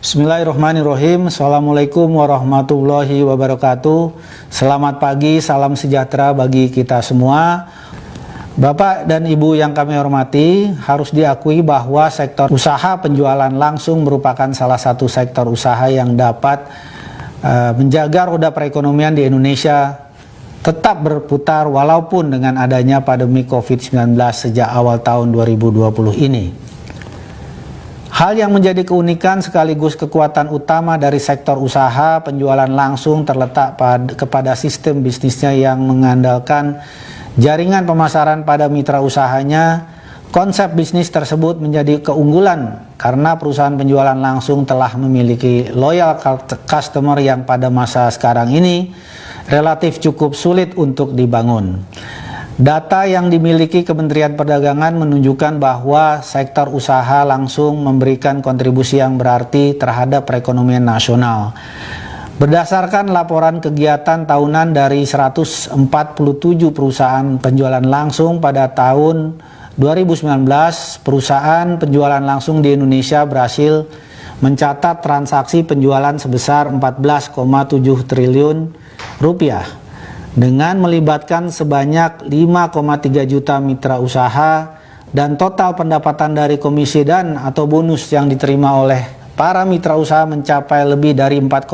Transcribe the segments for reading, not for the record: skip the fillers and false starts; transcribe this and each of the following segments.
Bismillahirrahmanirrahim. Assalamualaikum warahmatullahi wabarakatuh. Selamat pagi, salam sejahtera bagi kita semua. Bapak dan Ibu yang kami hormati, harus diakui bahwa sektor usaha penjualan langsung merupakan salah satu sektor usaha yang dapat menjaga roda perekonomian di Indonesia tetap berputar walaupun dengan adanya pandemi COVID-19 sejak awal tahun 2020 ini. Hal yang menjadi keunikan sekaligus kekuatan utama dari sektor usaha penjualan langsung terletak kepada sistem bisnisnya yang mengandalkan jaringan pemasaran pada mitra usahanya. Konsep bisnis tersebut menjadi keunggulan karena perusahaan penjualan langsung telah memiliki loyal customer yang pada masa sekarang ini relatif cukup sulit untuk dibangun. Data yang dimiliki Kementerian Perdagangan menunjukkan bahwa sektor usaha langsung memberikan kontribusi yang berarti terhadap perekonomian nasional. Berdasarkan laporan kegiatan tahunan dari 147 perusahaan penjualan langsung pada tahun 2019, perusahaan penjualan langsung di Indonesia berhasil mencatat transaksi penjualan sebesar 14,7 triliun rupiah. Dengan melibatkan sebanyak 5,3 juta mitra usaha dan total pendapatan dari komisi dan atau bonus yang diterima oleh para mitra usaha mencapai lebih dari 4,4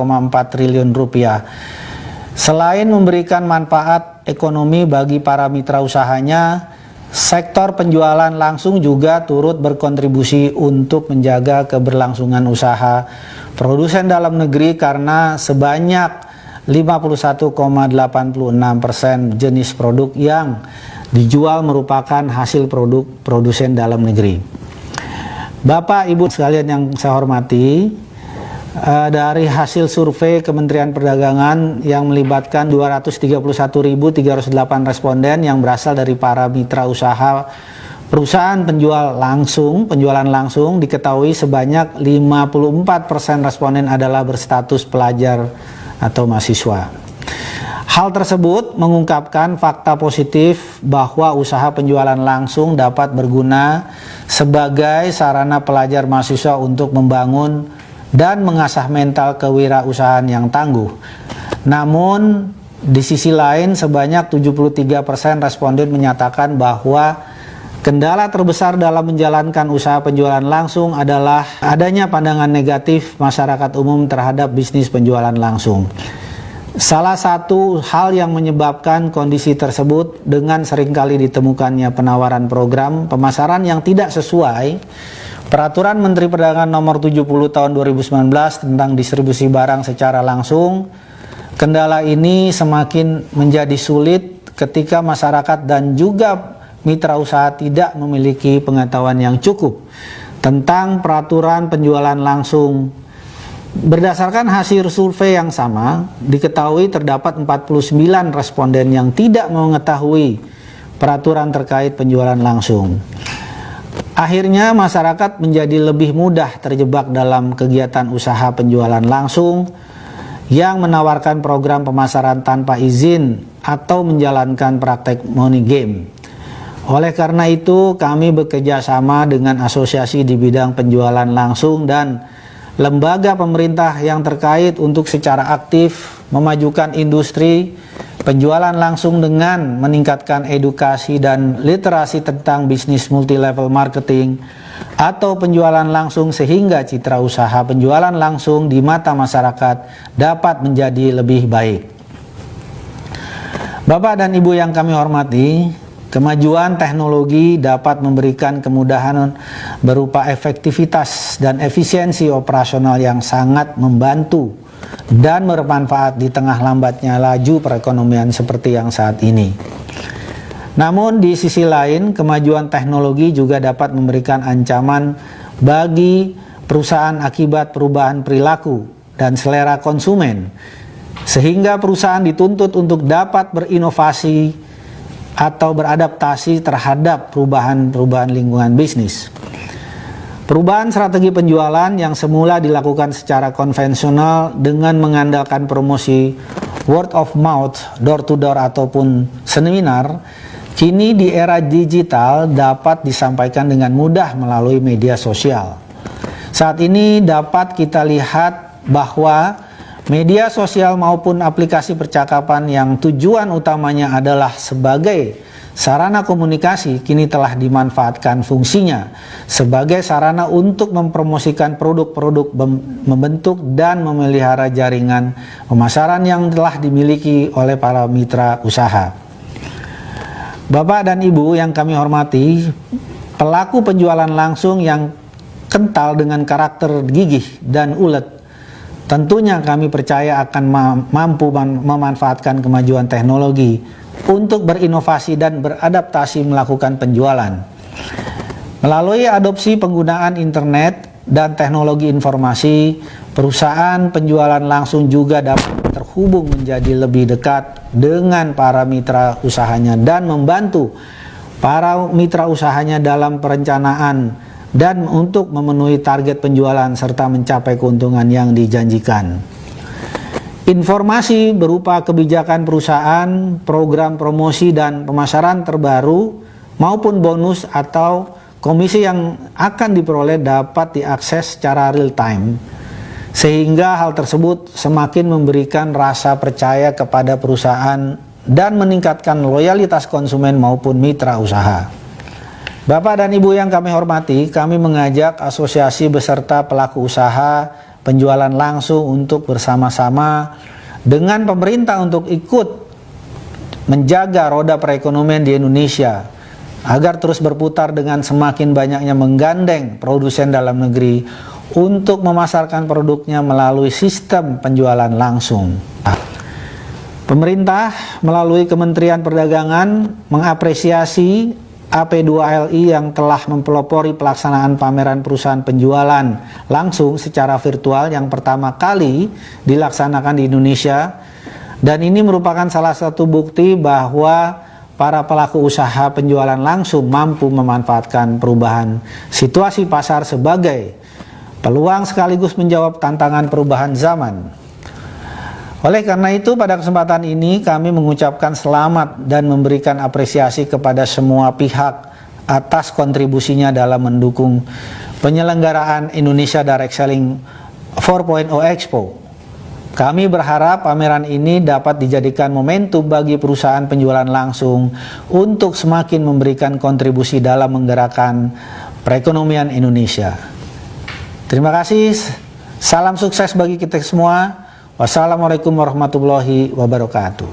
triliun rupiah. Selain memberikan manfaat ekonomi bagi para mitra usahanya, sektor penjualan langsung juga turut berkontribusi untuk menjaga keberlangsungan usaha produsen dalam negeri karena sebanyak 51,86% jenis produk yang dijual merupakan hasil produk produsen dalam negeri. Bapak Ibu sekalian yang saya hormati, dari hasil survei Kementerian Perdagangan yang melibatkan 231.308 responden yang berasal dari para mitra usaha perusahaan penjualan langsung diketahui sebanyak 54% responden adalah berstatus pelajar atau mahasiswa. Hal tersebut mengungkapkan fakta positif bahwa usaha penjualan langsung dapat berguna sebagai sarana pelajar mahasiswa untuk membangun dan mengasah mental kewirausahaan yang tangguh. Namun di sisi lain sebanyak 73% responden menyatakan bahwa kendala terbesar dalam menjalankan usaha penjualan langsung adalah adanya pandangan negatif masyarakat umum terhadap bisnis penjualan langsung. Salah satu hal yang menyebabkan kondisi tersebut dengan seringkali ditemukannya penawaran program pemasaran yang tidak sesuai Peraturan Menteri Perdagangan Nomor 70 Tahun 2019 tentang distribusi barang secara langsung. Kendala ini semakin menjadi sulit ketika masyarakat dan juga mitra usaha tidak memiliki pengetahuan yang cukup tentang peraturan penjualan langsung. Berdasarkan hasil survei yang sama, diketahui terdapat 49 responden yang tidak mengetahui peraturan terkait penjualan langsung. Akhirnya masyarakat menjadi lebih mudah terjebak dalam kegiatan usaha penjualan langsung yang menawarkan program pemasaran tanpa izin atau menjalankan praktek money game. Oleh karena itu, kami bekerja sama dengan asosiasi di bidang penjualan langsung dan lembaga pemerintah yang terkait untuk secara aktif memajukan industri penjualan langsung dengan meningkatkan edukasi dan literasi tentang bisnis multi-level marketing atau penjualan langsung sehingga citra usaha penjualan langsung di mata masyarakat dapat menjadi lebih baik. Bapak dan Ibu yang kami hormati, kemajuan teknologi dapat memberikan kemudahan berupa efektivitas dan efisiensi operasional yang sangat membantu dan bermanfaat di tengah lambatnya laju perekonomian seperti yang saat ini. Namun di sisi lain, kemajuan teknologi juga dapat memberikan ancaman bagi perusahaan akibat perubahan perilaku dan selera konsumen, sehingga perusahaan dituntut untuk dapat berinovasi atau beradaptasi terhadap perubahan lingkungan bisnis. Perubahan strategi penjualan yang semula dilakukan secara konvensional dengan mengandalkan promosi word of mouth, door to door ataupun seminar, kini di era digital dapat disampaikan dengan mudah melalui media sosial. Saat ini dapat kita lihat bahwa media sosial maupun aplikasi percakapan yang tujuan utamanya adalah sebagai sarana komunikasi kini telah dimanfaatkan fungsinya sebagai sarana untuk mempromosikan produk-produk, membentuk dan memelihara jaringan pemasaran yang telah dimiliki oleh para mitra usaha. Bapak dan Ibu yang kami hormati, pelaku penjualan langsung yang kental dengan karakter gigih dan ulet, tentunya kami percaya akan mampu memanfaatkan kemajuan teknologi untuk berinovasi dan beradaptasi melakukan penjualan. Melalui adopsi penggunaan internet dan teknologi informasi, perusahaan penjualan langsung juga dapat terhubung menjadi lebih dekat dengan para mitra usahanya dan membantu para mitra usahanya dalam perencanaan dan untuk memenuhi target penjualan serta mencapai keuntungan yang dijanjikan. Informasi berupa kebijakan perusahaan, program promosi dan pemasaran terbaru maupun bonus atau komisi yang akan diperoleh dapat diakses secara real time, sehingga hal tersebut semakin memberikan rasa percaya kepada perusahaan dan meningkatkan loyalitas konsumen maupun mitra usaha. Bapak dan Ibu yang kami hormati, kami mengajak asosiasi beserta pelaku usaha penjualan langsung untuk bersama-sama dengan pemerintah untuk ikut menjaga roda perekonomian di Indonesia agar terus berputar dengan semakin banyaknya menggandeng produsen dalam negeri untuk memasarkan produknya melalui sistem penjualan langsung. Pemerintah melalui Kementerian Perdagangan mengapresiasi AP2LI yang telah mempelopori pelaksanaan pameran perusahaan penjualan langsung secara virtual yang pertama kali dilaksanakan di Indonesia, dan ini merupakan salah satu bukti bahwa para pelaku usaha penjualan langsung mampu memanfaatkan perubahan situasi pasar sebagai peluang sekaligus menjawab tantangan perubahan zaman. Oleh karena itu, pada kesempatan ini kami mengucapkan selamat dan memberikan apresiasi kepada semua pihak atas kontribusinya dalam mendukung penyelenggaraan Indonesia Direct Selling 4.0 Expo. Kami berharap pameran ini dapat dijadikan momentum bagi perusahaan penjualan langsung untuk semakin memberikan kontribusi dalam menggerakkan perekonomian Indonesia. Terima kasih, salam sukses bagi kita semua. Wassalamualaikum warahmatullahi wabarakatuh.